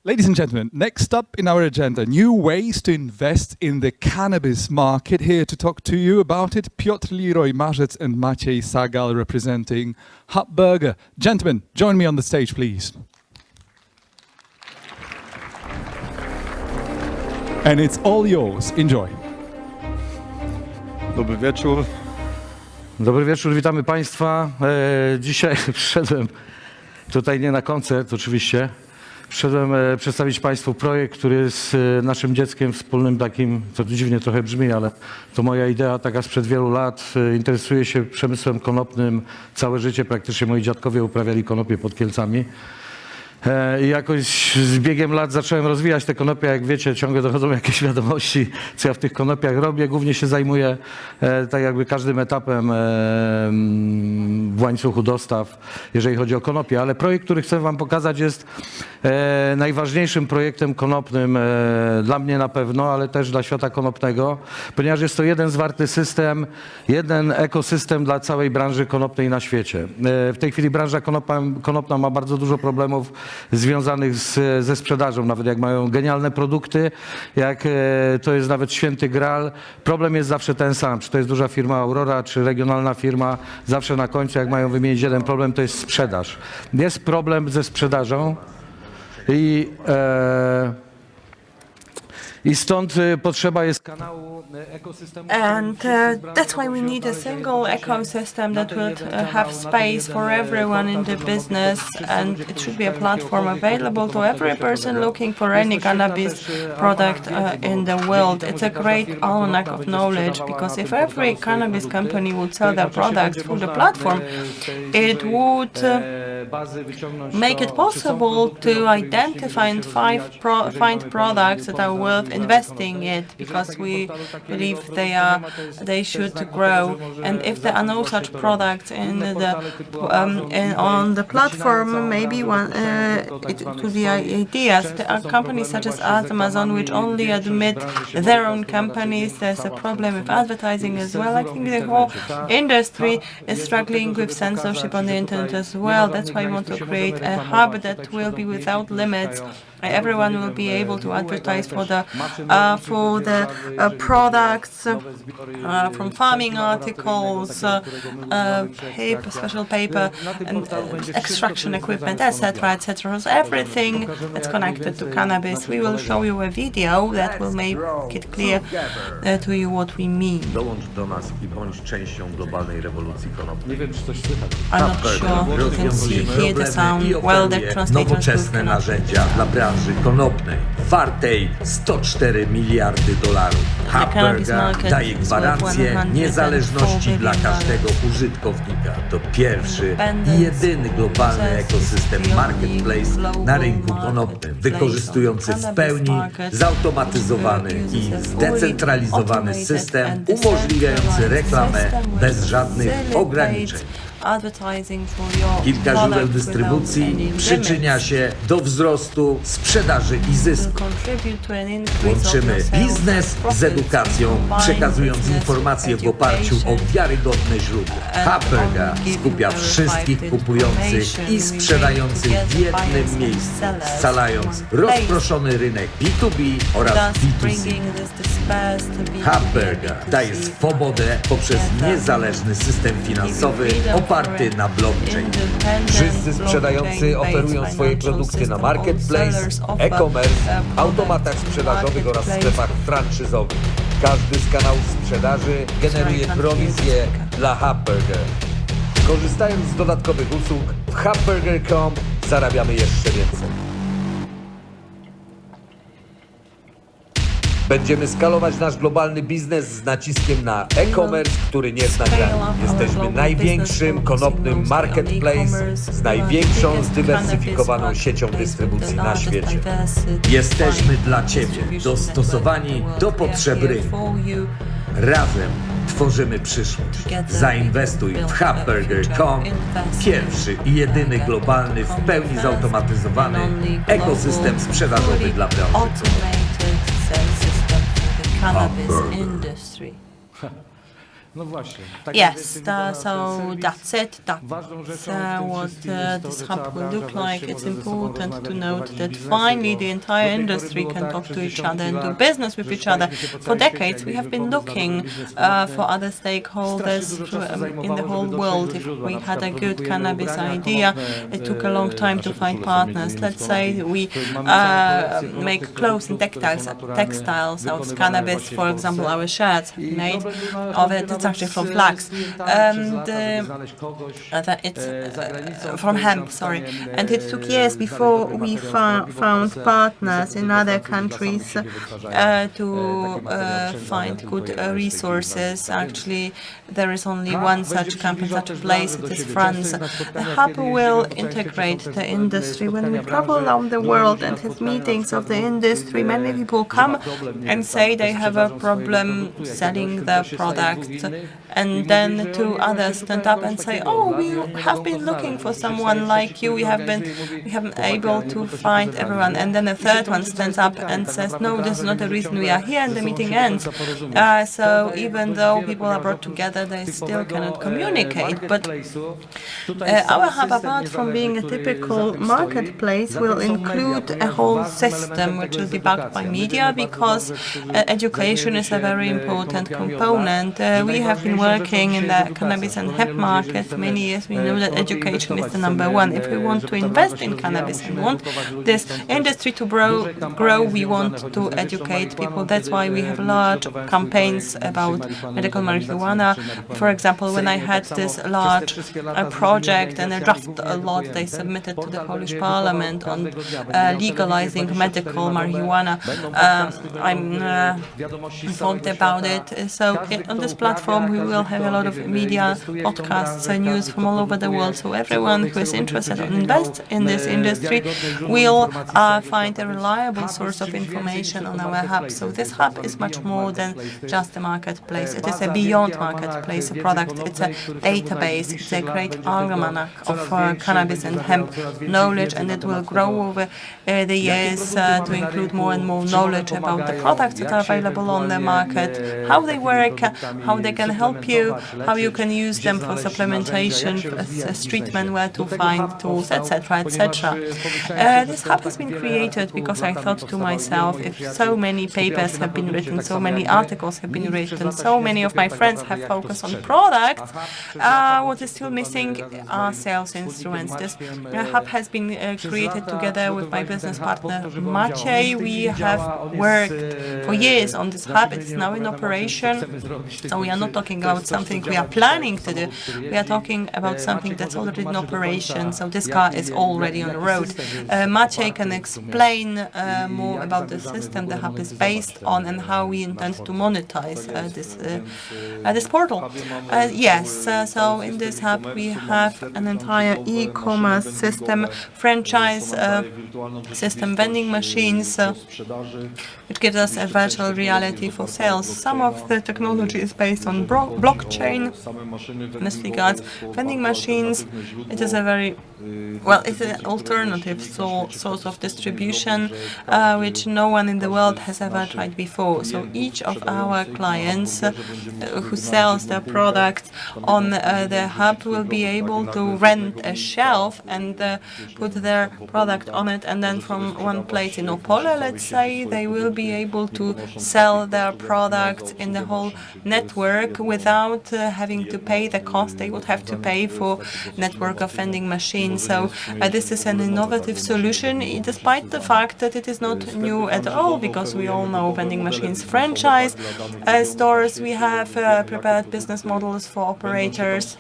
Ladies and gentlemen, next up in our agenda, new ways to invest in the cannabis market. Here to talk to you about it, Piotr Liroy-Marzec and Maciej Sagal representing HUBburger. Gentlemen, join me on the stage, please. And it's all yours. Enjoy. Dobry wieczór. Dobry wieczór, witamy Państwa. Dzisiaj przyszedłem tutaj nie na koncert oczywiście. Przyszedłem przedstawić Państwu projekt, który jest naszym dzieckiem wspólnym takim, co dziwnie trochę brzmi, ale to moja idea taka sprzed wielu lat. Interesuję się przemysłem konopnym. Całe życie praktycznie moi dziadkowie uprawiali konopie pod Kielcami. I jakoś z biegiem lat zacząłem rozwijać te konopie. Jak wiecie, ciągle dochodzą jakieś wiadomości, co ja w tych konopiach robię. Głównie się zajmuję tak jakby każdym etapem w łańcuchu dostaw, jeżeli chodzi o konopie. Ale projekt, który chcę Wam pokazać, jest najważniejszym projektem konopnym dla mnie na pewno, ale też dla świata konopnego, ponieważ jest to jeden zwarty system, jeden ekosystem dla całej branży konopnej na świecie. W tej chwili branża konopna ma bardzo dużo problemów związanych ze sprzedażą, nawet jak mają genialne produkty, jak to jest nawet święty graal, problem jest zawsze ten sam, czy to jest duża firma Aurora, czy regionalna firma, zawsze na końcu jak mają wymienić jeden problem, to jest sprzedaż. Jest problem ze sprzedażą i stąd potrzeba jest kanału ekosystemu. And that's why we need a single ecosystem that would have space for everyone in the business, and it should be a platform available to every person looking for any cannabis product in the world. It's a great almanac of knowledge, because if every cannabis company would sell their products through the platform, it would make it possible to identify and find products that are worth investing in, because we believe they should grow. And if there are no such products on the platform, maybe it could be ideas. There are companies such as Amazon which only admit their own companies. There's a problem with advertising as well. I think the whole industry is struggling with censorship on the internet as well. That's why we want to create a hub that will be without limits. Everyone will be able to advertise for the products, from farming articles, paper, special paper, and extraction equipment, etc., etc. So everything that's connected to cannabis. We will show you a video that will make it clear to you what we mean. Dołącz do nas i bądź częścią globalnej rewolucji konopnej. Nie wiem, czy coś słychać. I'm not sure you can see here the sound. Well, the translator nowoczesne narzędzia dla branży konopnej, wartej $104 miliardy. HUBburger daje gwarancję niezależności dla każdego użytkownika. To pierwszy i jedyny globalny ekosystem marketplace na rynku konopnym, wykorzystujący w pełni zautomatyzowany i zdecentralizowany system umożliwiający reklamę bez żadnych ograniczeń. Kilka źródeł dystrybucji przyczynia się do wzrostu sprzedaży i zysku. Łączymy biznes z edukacją, przekazując informacje w oparciu o wiarygodne źródła. HUBburger skupia wszystkich kupujących i sprzedających w jednym miejscu, scalając rozproszony rynek B2B oraz B2C. HUBburger daje swobodę poprzez niezależny system finansowy oparty na blockchain. Wszyscy sprzedający oferują swoje produkty na marketplace, e-commerce, automatach sprzedażowych oraz sklepach franczyzowych. Każdy z kanałów sprzedaży generuje prowizję dla HUBburger. Korzystając z dodatkowych usług w HUBburger.com zarabiamy jeszcze więcej. Będziemy skalować nasz globalny biznes z naciskiem na e-commerce, który nie zna granic. Jesteśmy największym konopnym marketplace z największą zdywersyfikowaną siecią dystrybucji na świecie. Jesteśmy dla Ciebie dostosowani do potrzeb rynku. Razem tworzymy przyszłość. Zainwestuj w HUBburger.com, pierwszy i jedyny globalny, w pełni zautomatyzowany ekosystem sprzedażowy dla branży. Cannabis industry. Yes, so that's it. That's what this hub will look like. It's important to note that finally the entire industry can talk to each other and do business with each other. For decades, we have been looking for other stakeholders in the whole world. If we had a good cannabis idea, it took a long time to find partners. Let's say we make clothes and textiles out of cannabis. For example, our shirts made of it. It's actually from flax. It's from hemp, sorry. And it took years before we found partners in other countries to find good resources. Actually, there is only one such company, such a place, it is France. The hub will integrate the industry. When we travel around the world and have meetings of the industry, many people come and say they have a problem selling their product, and then two others stand up and say, "Oh, we have been looking for someone like you. We haven't able to find everyone." And then a third one stands up and says, "No, this is not the reason we are here," and the meeting ends. So even though people are brought together, they still cannot communicate. But our hub, apart from being a typical marketplace, will include a whole system which will be backed by media, because education is a very important component. We have been working in the cannabis and hemp market for many years. We know that education is the number one. If we want to invest in cannabis and want this industry to grow, we want to educate people. That's why we have large campaigns about medical marijuana. For example, when I had this large project and a draft law they submitted to the Polish Parliament on legalizing medical marijuana, I'm informed about it. So on this platform we will have a lot of media, podcasts, news from all over the world. So everyone who is interested in invest in this industry will find a reliable source of information on our hub. So this hub is much more than just a marketplace. It is a beyond marketplace product. It's a database. It's a great almanac of cannabis and hemp knowledge, and it will grow over the years to include more and more knowledge about the products that are available on the market, how they work, how they can help you, how you can use them for supplementation, as treatment, where to find tools, etc., etc. This hub has been created because I thought to myself, if so many papers have been written, so many articles have been written, so many of my friends have focused on products, what is still missing are sales instruments. This hub has been created together with my business partner Maciej. We have worked for years on this hub. It's now in operation. So we are not talking about something we are planning to do. We are talking about something that's already in operation. So this car is already on the road. Maciej can explain more about the system the hub is based on and how we intend to monetize this portal. Yes, so in this hub we have an entire e-commerce system, franchise system, vending machines, which gives us a virtual reality for sales. Some of the technology is based on blockchain. In this regards, vending machines, it is a very it's an alternative source of distribution which no one in the world has ever tried before. So each of our clients who sells their product on the hub will be able to rent a shelf and put their product on it, and then from one place in Opole, let's say, they will be able to sell their products in the whole network without having to pay the cost they would have to pay for network of vending machines. So this is an innovative solution, despite the fact that it is not new at all, because we all know vending machines franchise stores. We have prepared business models for operators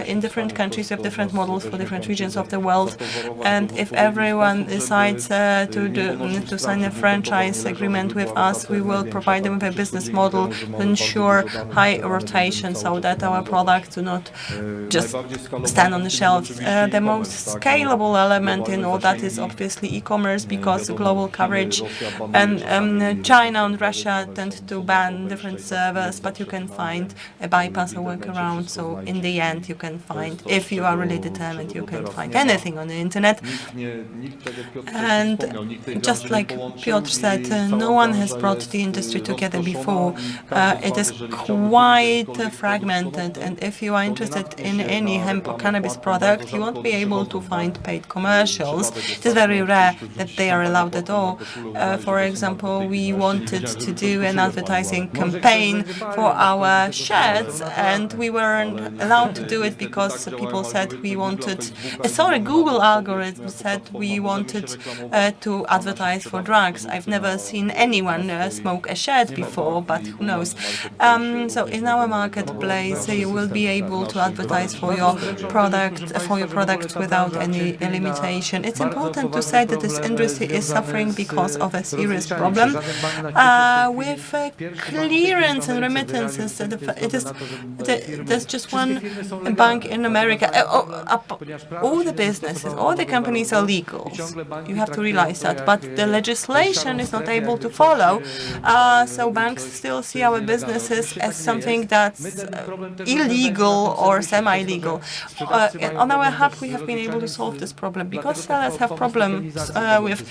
in different countries. We have different models for different regions of the world, and if everyone decides to sign a franchise agreement with us, we will provide them with a business model to ensure high rotation, so that our products do not just stand on the shelves. The most scalable element in all that is obviously e-commerce, because global coverage and China and Russia tend to ban different servers, but you can find a bypass or workaround. So in the end, you can find, if you are really determined, you can find anything on the internet. And just like Piotr said, no one has brought the industry together before. It is quite fragmented, and if you are interested in any hemp or cannabis product, you won't be able to find paid commercials. It is very rare that they are allowed at all. For example, we wanted to do an advertising campaign for our shirts, and we weren't allowed to do it because people said we wanted, Google algorithm said we wanted to advertise for drugs. I've never seen anyone smoke a shirt before, but who knows. So in our marketplace, you will be able to advertise for your products without any limitation. It's important to say that this industry is suffering because of a serious problem with clearance and remittances. There's just one bank in America. All the businesses, all the companies are legal. You have to realize that, but the legislation is not able to follow. So banks still see our businesses as something that's illegal or semi-legal. On our hub, we have been able to solve this problem because sellers have problems with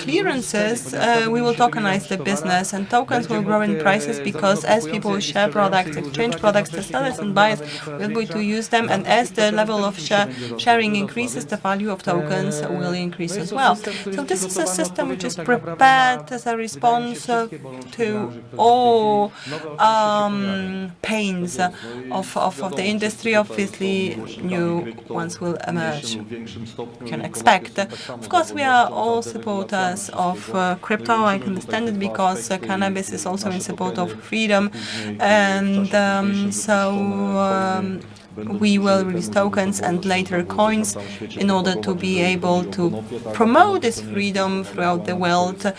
clearances. We will tokenize the business, and tokens will grow in prices because as people share products, exchange products, the sellers and buyers will be able to use them, and as the level of sharing increases, the value of tokens will increase as well. So this is a system which is prepared as a response to all pains of the industry. Obviously, new ones will emerge. You can expect. Of course, we are all supporters of crypto. I can understand it because cannabis is also in support of freedom, and we will release tokens and later coins in order to be able to promote this freedom throughout the world,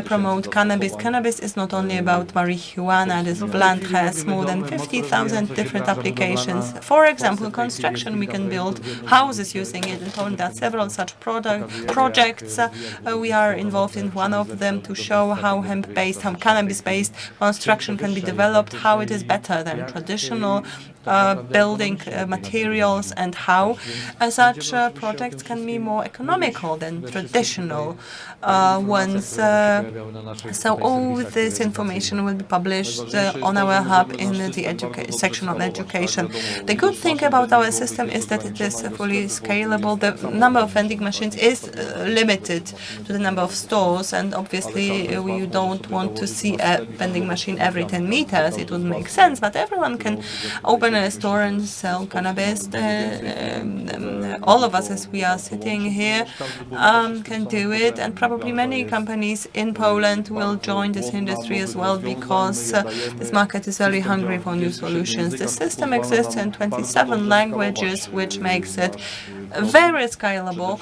promote cannabis. Cannabis is not only about marijuana. This plant has more than 50,000 different applications. For example, construction, we can build houses using it. In Poland, there are several such projects. We are involved in one of them to show how hemp-based, how cannabis-based construction can be developed, how it is better than traditional building materials, and how such projects can be more economical than traditional ones. So all this information will be published on our hub in the section of education. The good thing about our system is that it is fully scalable. The number of vending machines is limited to the number of stores, and obviously we don't want to see a vending machine every 10 meters. It wouldn't make sense, but everyone can open a store and sell cannabis. All of us, as we are sitting here, can do it, and probably many companies in Poland will join this industry as well, because this market is very hungry for new solutions. The system exists in 27 languages, which makes it very scalable,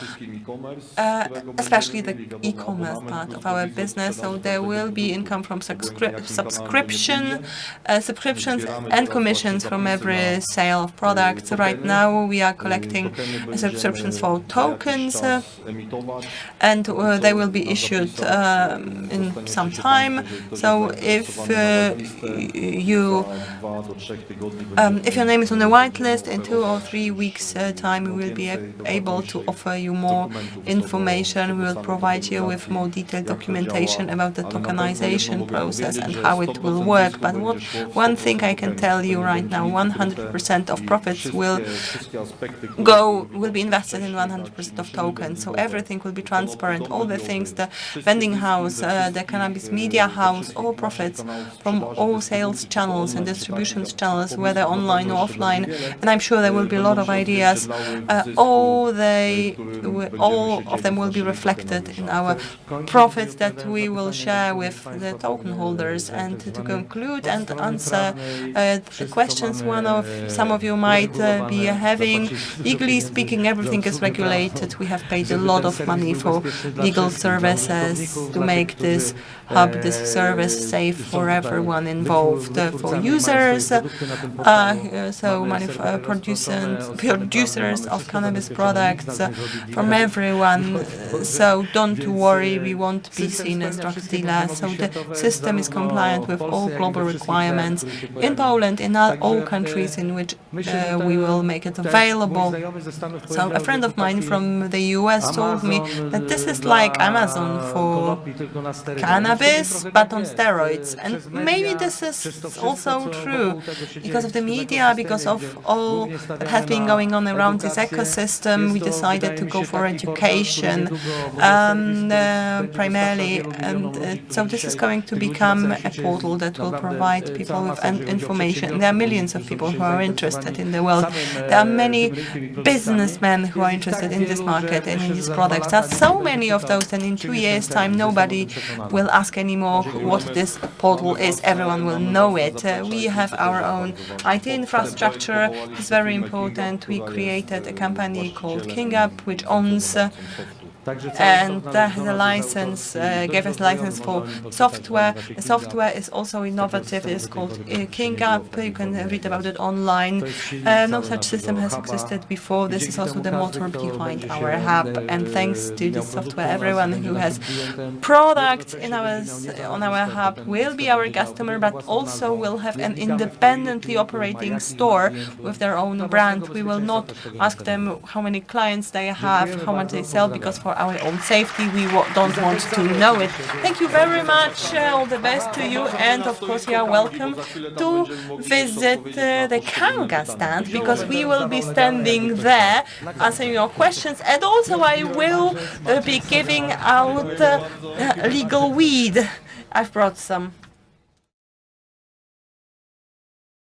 especially the e-commerce part of our business. So there will be income from subscriptions and commissions from every sale of products. Right now we are collecting subscriptions for tokens, and they will be issued in some time. So if your name is on the whitelist, in 2 or 3 weeks time we will be able to offer you more information. We will provide you with more detailed documentation about the tokenization process and how it will work. But one thing I can tell you right now, 100% of profits will be invested in 100% of tokens. So everything will be transparent. All the things, the vending house, the cannabis media house, all profits from all sales channels and distribution channels, whether online or offline. And I'm sure there will be a lot of ideas. All of them will be reflected in our profits that we will share with the token holders. And to conclude and answer the questions some of you might be having, legally speaking, everything is regulated. We have paid a lot of money for legal services to make this hub, this service, safe for everyone involved, for users, so producers of cannabis, cannabis products from everyone. So don't worry, we won't be seen as drug dealers. So the system is compliant with all global requirements in Poland, in all countries in which we will make it available. So a friend of mine from the US told me that this is like Amazon for cannabis, but on steroids. And maybe this is also true because of the media, because of all that has been going on around this ecosystem. We decided to go for education primarily, and so this is going to become a portal that will provide people with information. There are millions of people who are interested in the world. There are many businessmen who are interested in this market and in these products. There are so many of those, and in 2 years' time, nobody will ask anymore what this portal is. Everyone will know it. We have our own IT infrastructure. It's very important. We created a company called KingAPP, which owns and has a license, gave us a license for software. The software is also innovative. It is called KingAPP. You can read about it online. No such system has existed before. This is also the motor behind our hub. And thanks to this software, everyone who has products on our hub will be our customer, but also will have an independently operating store with their own brand. We will not ask them how many clients they have, how much they sell, because for our own safety, we don't want to know it. Thank you very much. All the best to you. And of course, you are welcome to visit the Kanga stand, because we will be standing there answering your questions. And also, I will be giving out legal weed. I've brought some.